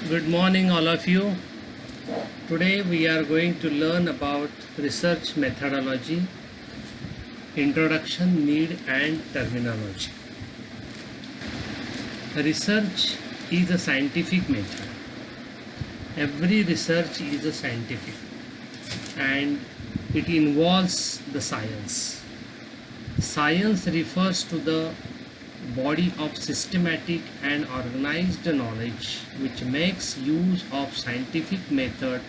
Good morning, all of you. Today we are going to learn about research methodology, introduction, need, and terminology. Research is a scientific method. Every research is a scientific and it involves the science. Science refers to the body of systematic and organized knowledge which makes use of scientific method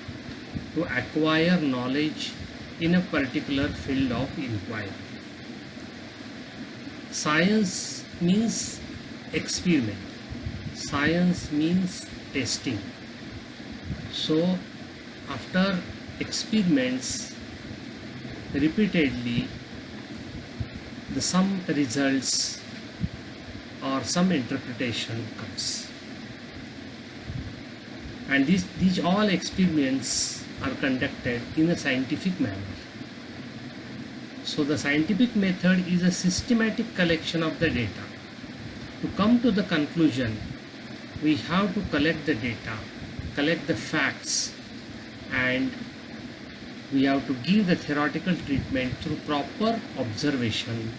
to acquire knowledge in a particular field of inquiry. Science means experiment. Science means testing. So after experiments repeatedly, some results or some interpretation comes, and these all experiments are conducted in a scientific manner. So the scientific method is a systematic collection of the data. To come to the conclusion, we have to collect the data, collect the facts, and we have to give the theoretical treatment through proper observation,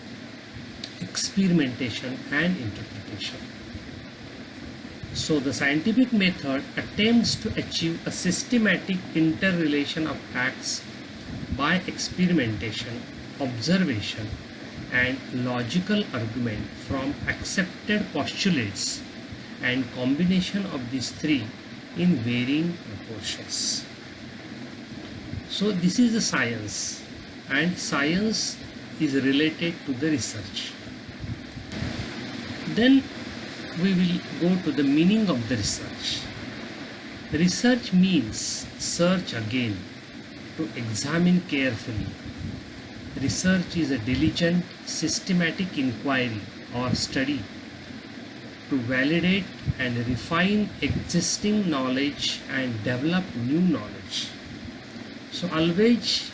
experimentation, and interpretation. So the scientific method attempts to achieve a systematic interrelation of facts by experimentation, observation, and logical argument from accepted postulates and combination of these three in varying proportions. So this is the science, and science is related to the research. Then we will go to the meaning of the research. Research means search again, to examine carefully. Research is a diligent, systematic inquiry or study to validate and refine existing knowledge and develop new knowledge. So always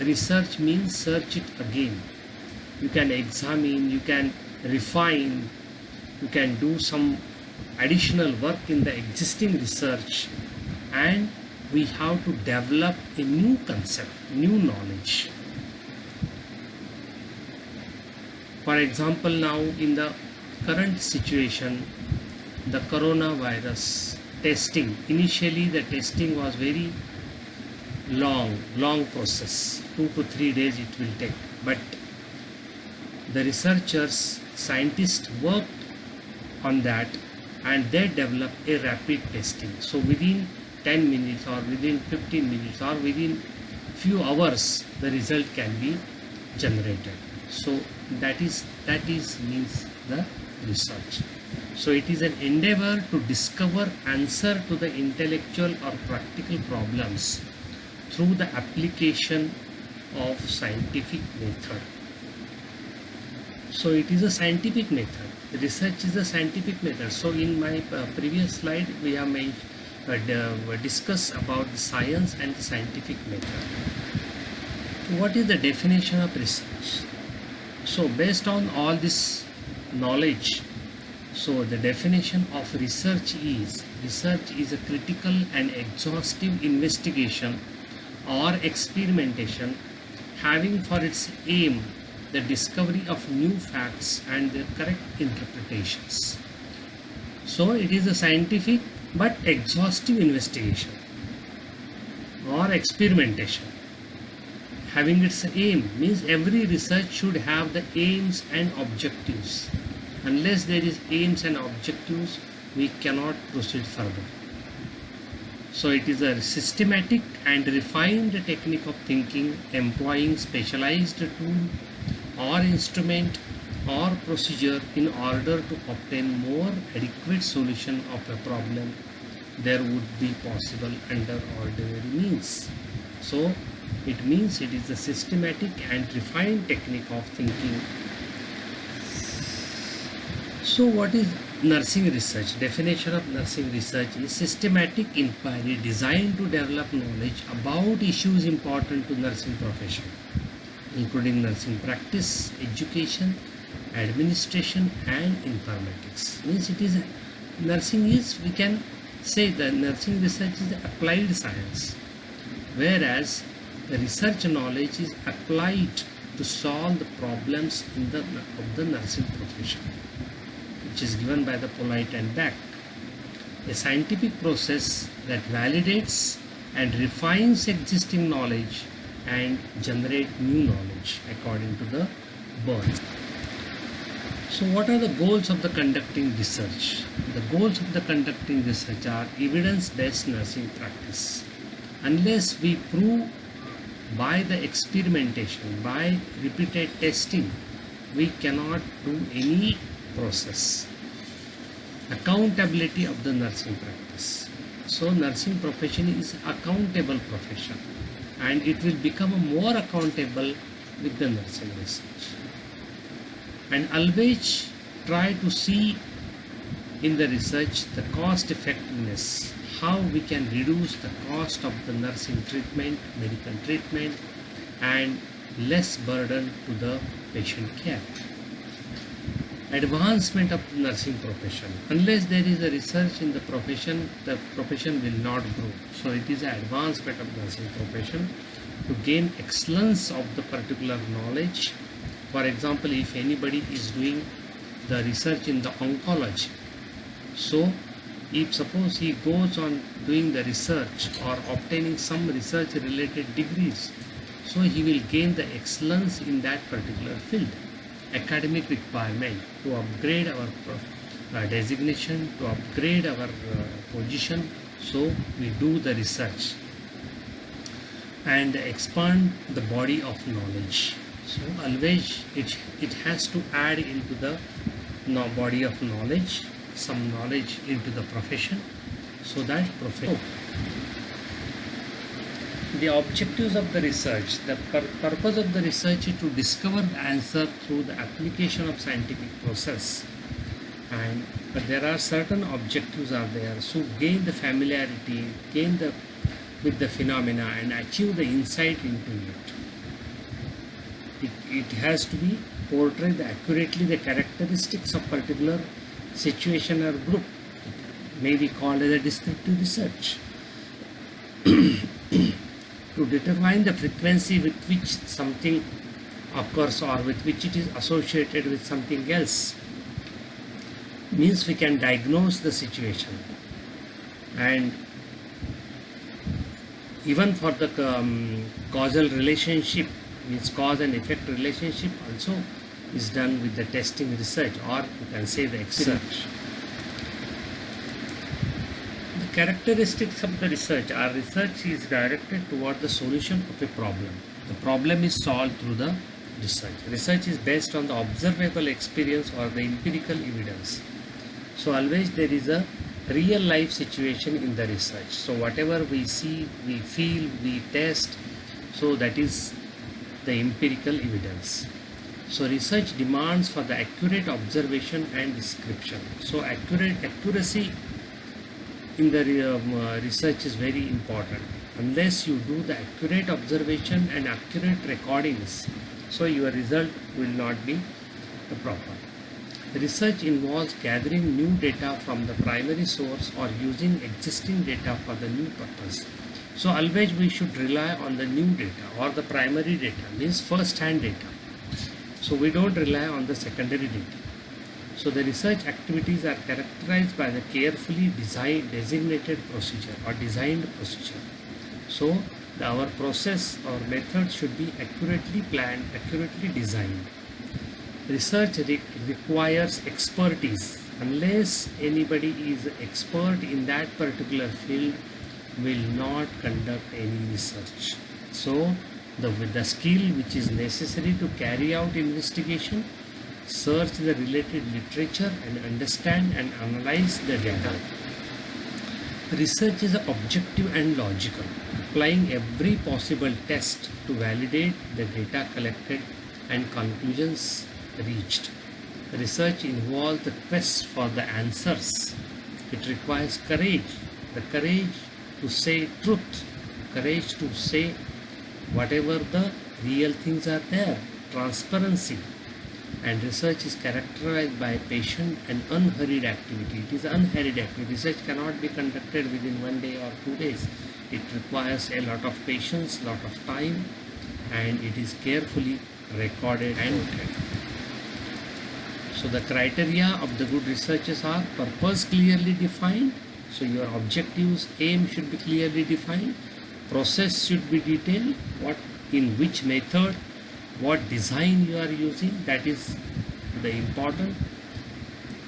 research means search it again. You can examine, you can refine, you can do some additional work in the existing research, and we have to develop a new concept, new knowledge. For example, now in the current situation, the coronavirus testing, initially the testing was very long process, 2 to 3 days it will take, but the researchers, scientists worked on that and they developed a rapid testing. So within 10 minutes or within 15 minutes or within few hours the result can be generated. So that is means the research. So it is an endeavor to discover answer to the intellectual or practical problems through the application of scientific method. So it is a scientific method. Research is a scientific method. So in my previous slide we have discussed about the science and the scientific method. What is the definition of research? So based on all this knowledge, so the definition of research is a critical and exhaustive investigation or experimentation having for its aim the discovery of new facts and their correct interpretations. So it is a scientific but exhaustive investigation or experimentation having its aim, means every research should have the aims and objectives. Unless there is aims and objectives, we cannot proceed further. So it is a systematic and refined technique of thinking employing specialized tool or instrument or procedure in order to obtain more adequate solution of a problem there would be possible under ordinary means. So it means it is a systematic and refined technique of thinking. So what is nursing research? Definition of nursing research is systematic inquiry designed to develop knowledge about issues important to nursing profession, including nursing practice, education, administration, and informatics. Means it is nursing is, we can say the nursing research is applied science, whereas the research knowledge is applied to solve the problems of the nursing profession, which is given by the Polite and Back. A scientific process that validates and refines existing knowledge and generate new knowledge according to the Byrne. So what are the goals of the conducting research? The goals of the conducting research are evidence-based nursing practice. Unless we prove by the experimentation, by repeated testing, we cannot do any process. Accountability of the nursing practice. So nursing profession is accountable profession, and it will become more accountable with the nursing research. And always try to see in the research the cost effectiveness, how we can reduce the cost of the nursing treatment, medical treatment, and less burden to the patient care. Advancement of the nursing profession. Unless there is a research in the profession will not grow. So it is an advancement of nursing profession to gain excellence of the particular knowledge. For example, if anybody is doing the research in the oncology, so if suppose he goes on doing the research or obtaining some research related degrees, so he will gain the excellence in that particular field. Academic requirement to upgrade our designation, to upgrade our position, so we do the research and expand the body of knowledge. So always it has to add into the body of knowledge, some knowledge into the profession, so that profession. The objectives of the research. The purpose of the research is to discover the answer through the application of scientific process, but there are certain objectives are there. So gain the familiarity, with the phenomena and achieve the insight into it. It has to be portrayed accurately the characteristics of particular situation or group. It may be called as a descriptive research. To determine the frequency with which something occurs or with which it is associated with something else, means we can diagnose the situation. And even for the causal relationship, means cause and effect relationship also is done with the testing research, or you can say the research. The characteristics of the research are: research is directed toward the solution of a problem. The problem is solved through the research. Research is based on the observable experience or the empirical evidence. So always there is a real life situation in the research. So whatever we see, we feel, we test, so that is the empirical evidence. So research demands for the accurate observation and description. So accuracy in the research is very important. Unless you do the accurate observation and accurate recordings, so your result will not be proper. Research involves gathering new data from the primary source or using existing data for the new purpose. So always we should rely on the new data or the primary data, means first-hand data. So we don't rely on the secondary data. So the research activities are characterized by the carefully designated procedure or designed procedure. So our process or method should be accurately planned, accurately designed. Research requires expertise. Unless anybody is expert in that particular field, will not conduct any research. So with the skill which is necessary to carry out investigation, search the related literature and understand and analyze the data. Research is objective and logical, applying every possible test to validate the data collected and conclusions reached. Research involves the quest for the answers. It requires courage, the courage to say truth, courage to say whatever the real things are there, transparency, And research is characterized by patient and unhurried activity. It is unhurried activity. Research cannot be conducted within 1 day or 2 days. It requires a lot of patience, lot of time, and it is carefully recorded and noted. So the criteria of the good researches are purpose clearly defined. So your objectives, aim should be clearly defined. Process should be detailed. In which method, what design you are using, that is the important.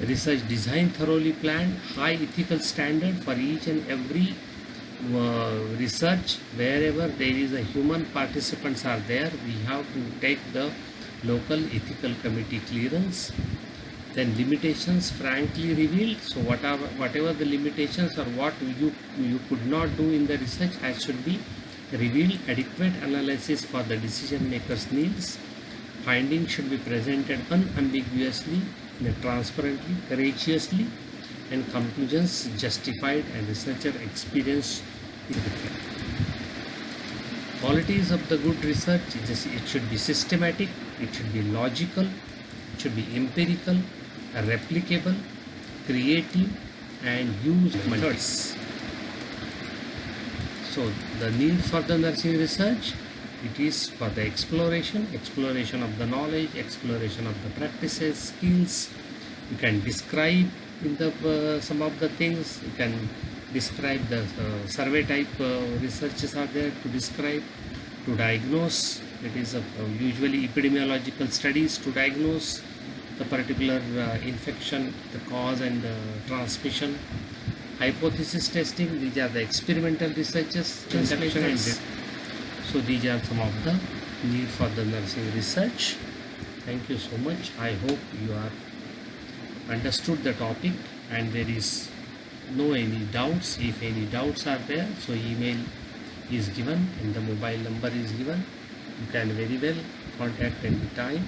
Research design thoroughly planned, high ethical standard for each and every research. Wherever there is a human participants are there, we have to take the local ethical committee clearance. Then limitations frankly revealed. So whatever the limitations or what you could not do in the research should be revealed. Adequate analysis for the decision makers' needs. Findings should be presented unambiguously, transparently, courageously, and conclusions justified and researcher experience is required. Qualities of the good research: it should be systematic, it should be logical, it should be empirical, replicable, creative, and use methods. So the need for the nursing research, it is for the exploration of the knowledge, exploration of the practices, skills. You can describe in the some of the things. You can describe the survey type researches are there to describe, to diagnose. It is usually epidemiological studies to diagnose the particular infection, the cause and transmission. Hypothesis testing, these are the experimental researches. So these are some of the need for the nursing research. Thank you so much. I hope you are understood the topic and there is no any doubts. If any doubts are there, so email is given and the mobile number is given. You can very well contact any time.